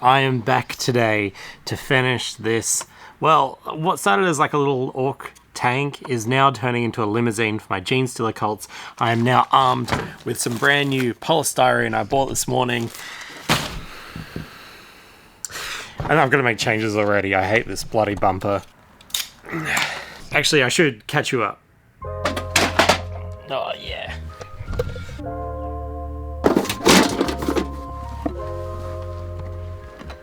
I am back today to finish this. Well, what started as like a little orc tank is now turning into a limousine for my genestealer cults. I am now armed with some brand new polystyrene I bought this morning. And I'm going to make changes already. I hate this bloody bumper. Actually, I should catch you up. Oh, yeah.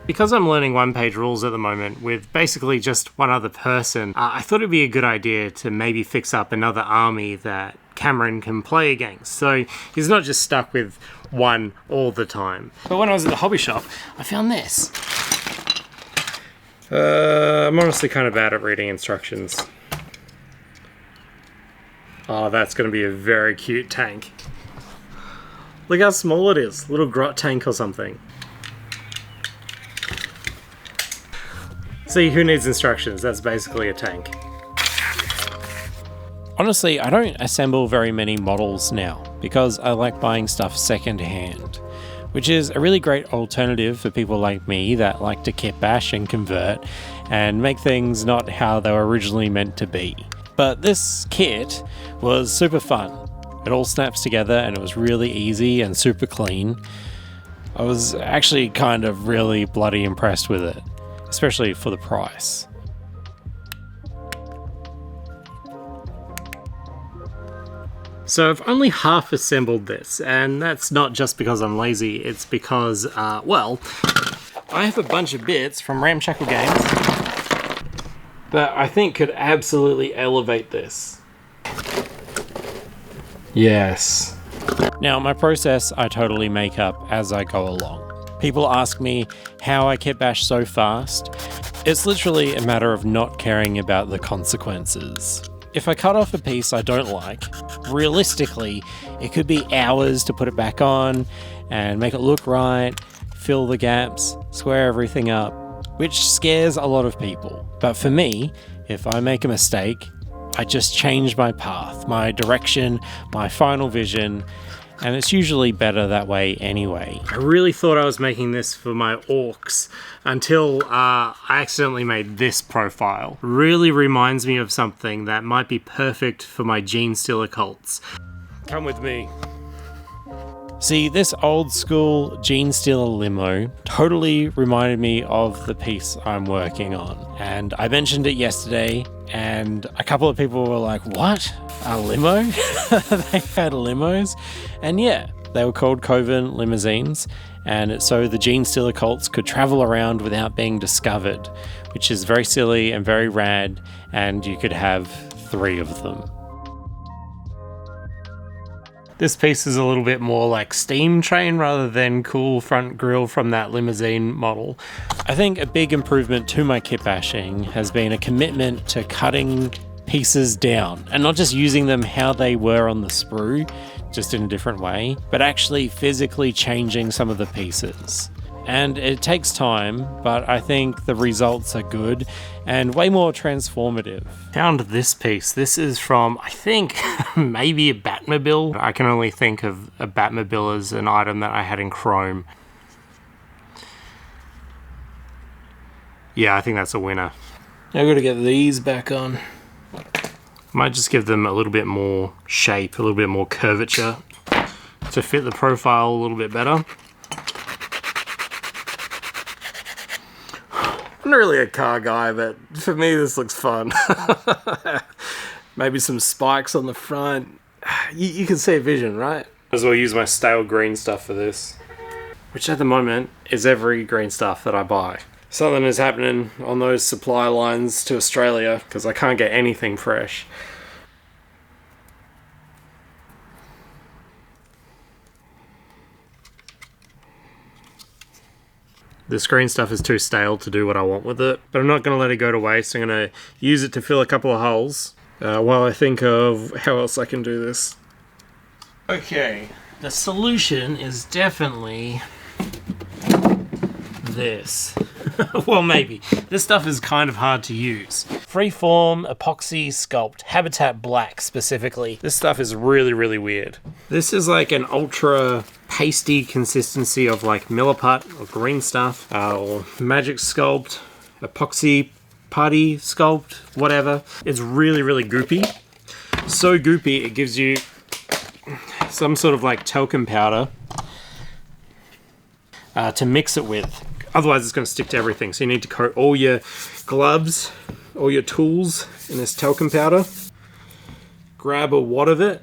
Because I'm learning one-page rules at the moment with basically just one other person, I thought it'd be a good idea to maybe fix up another army that Cameron can play against. So he's not just stuck with one all the time. But when I was at the hobby shop, I found this. I'm honestly kind of bad at reading instructions. Oh, that's going to be a very cute tank. Look how small it is. Little grot tank or something. See, who needs instructions? That's basically a tank. Honestly, I don't assemble very many models now because I like buying stuff second-hand, which is a really great alternative for people like me that like to kitbash and convert and make things not how they were originally meant to be. But this kit was super fun. It all snaps together and it was really easy and super clean. I was actually kind of really bloody impressed with it, especially for the price. So I've only half assembled this, and that's not just because I'm lazy, it's because, well, I have a bunch of bits from Ramshackle Games that I think could absolutely elevate this. Yes. Now, my process I totally make up as I go along. People ask me how I kitbash so fast. It's literally a matter of not caring about the consequences. If I cut off a piece I don't like, realistically, it could be hours to put it back on and make it look right, fill the gaps, square everything up, which scares a lot of people. But for me, if I make a mistake, I just change my path, my direction, my final vision, and it's usually better that way anyway. I really thought I was making this for my orcs until I accidentally made this profile. Really reminds me of something that might be perfect for my genestealer cults. Come with me. See, this old school genestealer limo totally reminded me of the piece I'm working on. And I mentioned it yesterday, and a couple of people were like, what? A limo? They had limos? And yeah, they were called Coven limousines, and so the genestealer cults could travel around without being discovered, which is very silly and very rad, and you could have 3 of them. This piece is a little bit more like steam train rather than cool front grille from that limousine model. I think a big improvement to my kitbashing has been a commitment to cutting pieces down and not just using them how they were on the sprue, just in a different way, but actually physically changing some of the pieces. And it takes time, but I think the results are good and way more transformative. Found this piece. This is from, I think, maybe a Batmobile. I can only think of a Batmobile as an item that I had in Chrome. Yeah, I think that's a winner. I've got to get these back on. Might just give them a little bit more shape, a little bit more curvature to fit the profile a little bit better. I'm not really a car guy, but for me this looks fun. Maybe some spikes on the front. You can see a vision, right? Might as well use my stale green stuff for this, which at the moment is every green stuff that I buy. Something is happening on those supply lines to Australia because I can't get anything fresh. This green stuff is too stale to do what I want with it, but I'm not going to let it go to waste. I'm going to use it to fill a couple of holes while I think of how else I can do this. Okay, the solution is definitely this. Well, maybe. This stuff is kind of hard to use. Freeform epoxy sculpt, Habitat Black specifically. This stuff is really, really weird. This is like an ultra pasty consistency of like Milliput or green stuff, or Magic Sculpt, epoxy putty sculpt, whatever. It's really, really goopy. So goopy, it gives you some sort of like talcum powder to mix it with. Otherwise it's going to stick to everything. So you need to coat all your gloves, all your tools in this talcum powder. Grab a wad of it,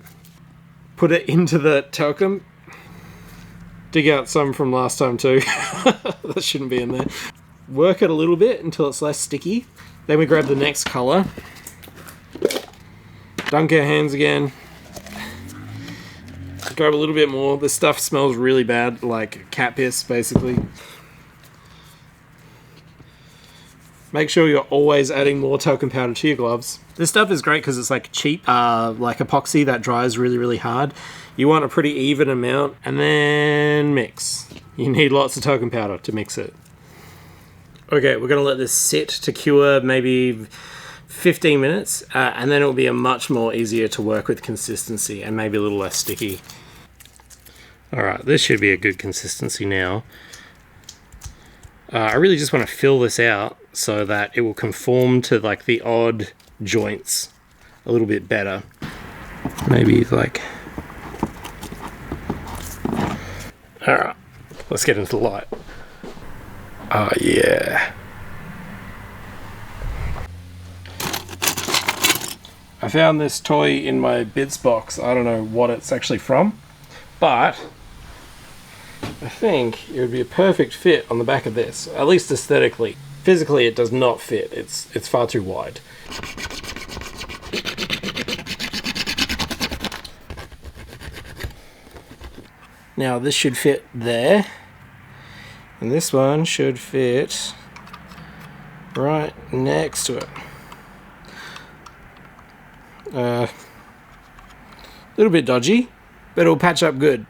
put it into the talcum, dig out some from last time too. That shouldn't be in there. Work it a little bit until it's less sticky. Then we grab the next color. Dunk our hands again. Grab a little bit more. This stuff smells really bad, like cat piss basically. Make sure you're always adding more talcum powder to your gloves. This stuff is great because it's like cheap, like epoxy that dries really, really hard. You want a pretty even amount, and then mix. You need lots of talcum powder to mix it. Okay, we're gonna let this sit to cure maybe 15 minutes, and then it'll be a much more easier to work with consistency and maybe a little less sticky. All right, this should be a good consistency now. I really just want to fill this out so that it will conform to like the odd joints a little bit better. Maybe like... Alright, let's get into the light. Oh yeah. I found this toy in my bits box. I don't know what it's actually from, but I think it would be a perfect fit on the back of this, at least aesthetically. Physically, it does not fit. It's far too wide. Now this should fit there, and this one should fit right next to it. A little bit dodgy, but it'll patch up good.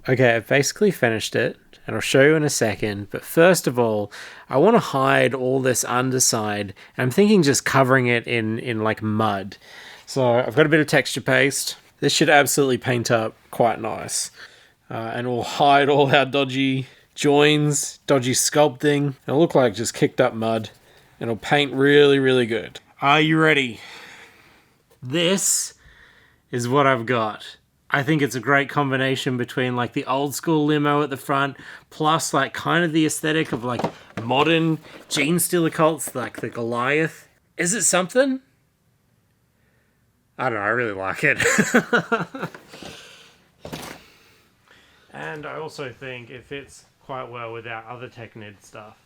Okay, I've basically finished it, and I'll show you in a second, but first of all, I want to hide all this underside. I'm thinking just covering it in like mud. So I've got a bit of texture paste. This should absolutely paint up quite nice. And we'll hide all our dodgy joins, dodgy sculpting. It'll look like just kicked up mud, and it'll paint really, really good. Are you ready? This is what I've got. I think it's a great combination between like the old school limo at the front, plus like kind of the aesthetic of like modern genestealer cults, like the Goliath. Is it something? I don't know, I really like it. And I also think it fits quite well with our other Technid stuff.